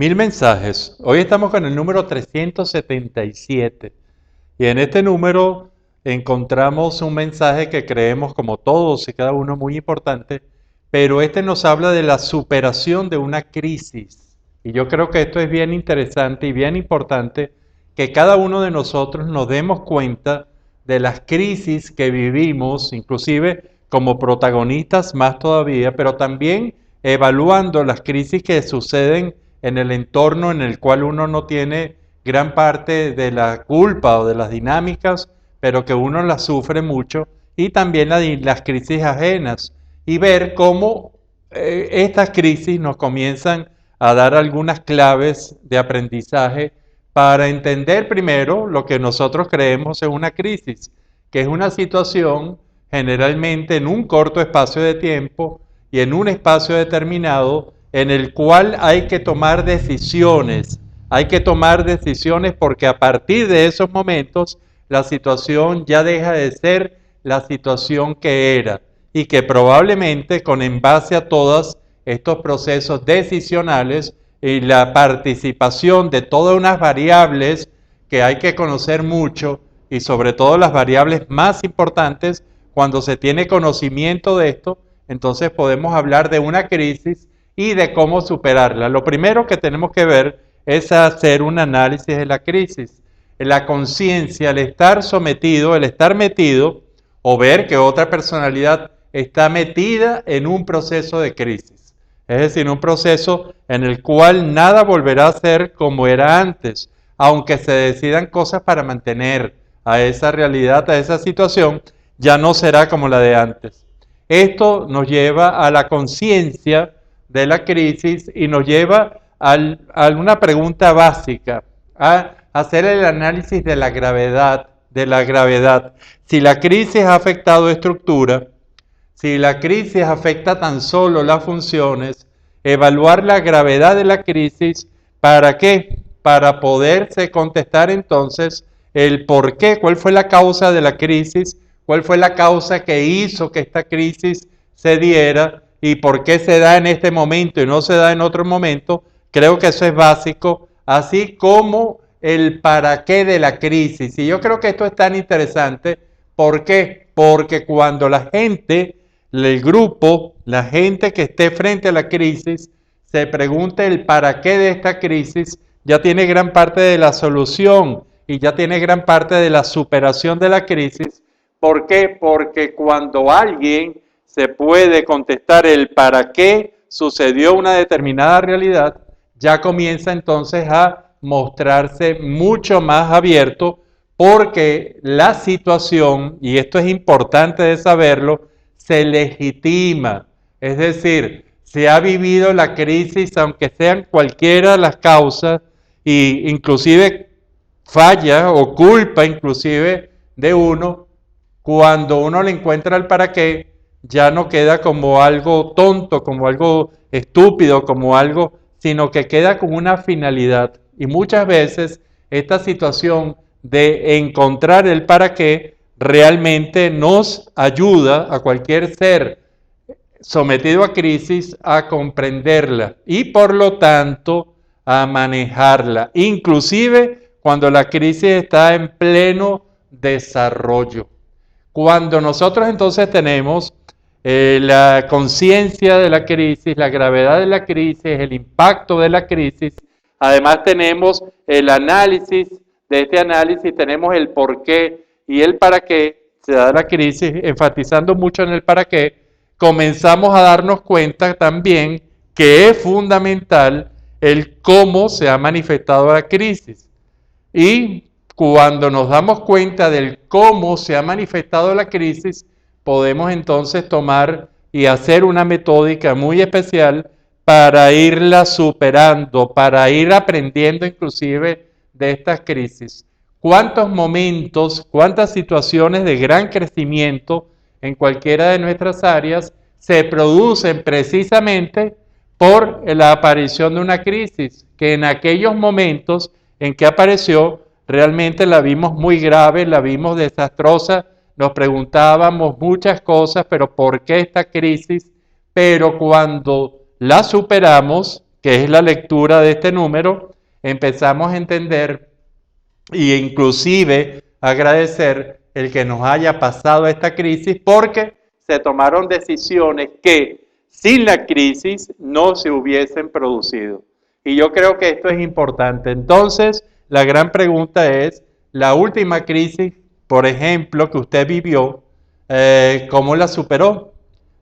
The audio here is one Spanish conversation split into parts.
Mil mensajes. Hoy estamos con el número 377 y en este número encontramos un mensaje que creemos como todos y cada uno muy importante, pero este nos habla de la superación de una crisis. Y yo creo que esto es bien interesante y bien importante que cada uno de nosotros nos demos cuenta de las crisis que vivimos, inclusive como protagonistas más todavía, pero también evaluando las crisis que suceden en el entorno en el cual uno no tiene gran parte de la culpa o de las dinámicas, pero que uno las sufre mucho, y también las crisis ajenas, y ver cómo estas crisis nos comienzan a dar algunas claves de aprendizaje para entender primero lo que nosotros creemos es una crisis, que es una situación generalmente en un corto espacio de tiempo y en un espacio determinado en el cual hay que tomar decisiones. Hay que tomar decisiones porque a partir de esos momentos la situación ya deja de ser la situación que era y que probablemente con en base a todos estos procesos decisionales y la participación de todas unas variables que hay que conocer mucho y sobre todo las variables más importantes, cuando se tiene conocimiento de esto, entonces podemos hablar de una crisis y de cómo superarla. Lo primero que tenemos que ver es hacer un análisis de la crisis. La conciencia, el estar sometido, el estar metido o ver que otra personalidad está metida en un proceso de crisis. Es decir, un proceso en el cual nada volverá a ser como era antes, aunque se decidan cosas para mantener a esa realidad, a esa situación, ya no será como la de antes. Esto nos lleva a la conciencia de la crisis y nos lleva a una pregunta básica, a hacer el análisis de la gravedad. Si la crisis ha afectado estructura, si la crisis afecta tan solo las funciones, evaluar la gravedad de la crisis, ¿para qué? Para poderse contestar entonces el por qué, cuál fue la causa de la crisis, cuál fue la causa que hizo que esta crisis se diera y por qué se da en este momento y no se da en otro momento. Creo que eso es básico, así como el para qué de la crisis. Y yo creo que esto es tan interesante. ¿Por qué? Porque cuando la gente, el grupo, la gente que esté frente a la crisis, se pregunta el para qué de esta crisis, ya tiene gran parte de la solución y ya tiene gran parte de la superación de la crisis. ¿Por qué? Porque cuando alguien se puede contestar el para qué sucedió una determinada realidad, ya comienza entonces a mostrarse mucho más abierto, porque la situación, y esto es importante de saberlo, se legitima. Es decir, se ha vivido la crisis, aunque sean cualquiera las causas, e inclusive falla o culpa inclusive de uno, cuando uno le encuentra el para qué, ya no queda como algo tonto, como algo estúpido, como algo, sino que queda con una finalidad. Y muchas veces esta situación de encontrar el para qué realmente nos ayuda a cualquier ser sometido a crisis a comprenderla y por lo tanto a manejarla, inclusive cuando la crisis está en pleno desarrollo. Cuando nosotros entonces tenemos la conciencia de la crisis, la gravedad de la crisis, el impacto de la crisis, además tenemos el análisis, de este análisis tenemos el por qué y el para qué se da la crisis, enfatizando mucho en el para qué, comenzamos a darnos cuenta también que es fundamental el cómo se ha manifestado la crisis. Y cuando nos damos cuenta del cómo se ha manifestado la crisis, podemos entonces tomar y hacer una metódica muy especial para irla superando, para ir aprendiendo inclusive de estas crisis. ¿Cuántos momentos, cuántas situaciones de gran crecimiento en cualquiera de nuestras áreas se producen precisamente por la aparición de una crisis, que en aquellos momentos en que apareció realmente la vimos muy grave, la vimos desastrosa, nos preguntábamos muchas cosas, pero ¿por qué esta crisis? Pero cuando la superamos, que es la lectura de este número, empezamos a entender e inclusive agradecer el que nos haya pasado esta crisis, porque se tomaron decisiones que sin la crisis no se hubiesen producido. Y yo creo que esto es importante. Entonces, la gran pregunta es, la última crisis, por ejemplo, que usted vivió, ¿cómo la superó?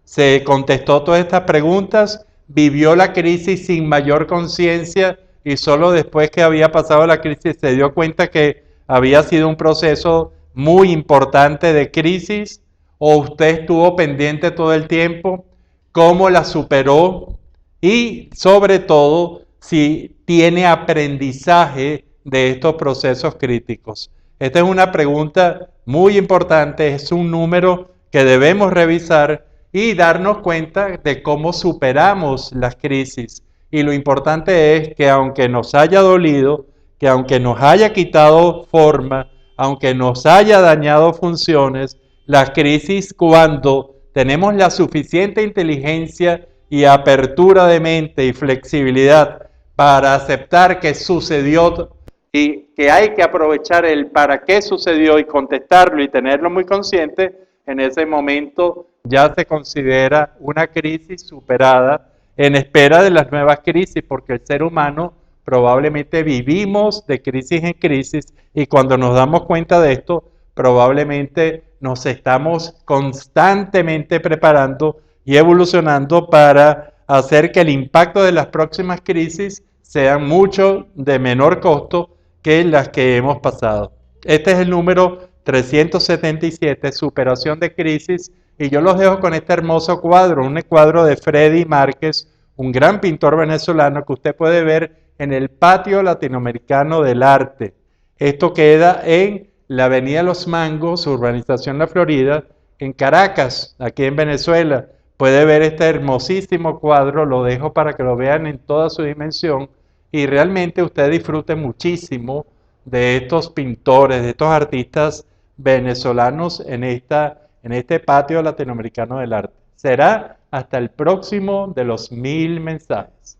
¿Se contestó todas estas preguntas? ¿Vivió la crisis sin mayor conciencia y solo después que había pasado la crisis se dio cuenta que había sido un proceso muy importante de crisis? ¿O usted estuvo pendiente todo el tiempo? ¿Cómo la superó? Y sobre todo, si tiene aprendizaje de estos procesos críticos. Esta es una pregunta muy importante, es un número que debemos revisar y darnos cuenta de cómo superamos las crisis. Y lo importante es que aunque nos haya dolido, que aunque nos haya quitado forma, aunque nos haya dañado funciones, las crisis, cuando tenemos la suficiente inteligencia y apertura de mente y flexibilidad para aceptar que sucedió y que hay que aprovechar el para qué sucedió y contestarlo y tenerlo muy consciente, en ese momento ya se considera una crisis superada en espera de las nuevas crisis, porque el ser humano probablemente vivimos de crisis en crisis y cuando nos damos cuenta de esto, probablemente nos estamos constantemente preparando y evolucionando para hacer que el impacto de las próximas crisis sean mucho de menor costo que las que hemos pasado. Este es el número 377, superación de crisis, y yo los dejo con este hermoso cuadro, un cuadro de Freddy Márquez, un gran pintor venezolano que usted puede ver en el Patio Latinoamericano del Arte. Esto queda en la Avenida Los Mangos, urbanización La Florida, en Caracas, aquí en Venezuela. Puede ver este hermosísimo cuadro, lo dejo para que lo vean en toda su dimensión y realmente usted disfrute muchísimo de estos pintores, de estos artistas venezolanos en este Patio Latinoamericano del Arte. Será hasta el próximo de los 1000 mensajes.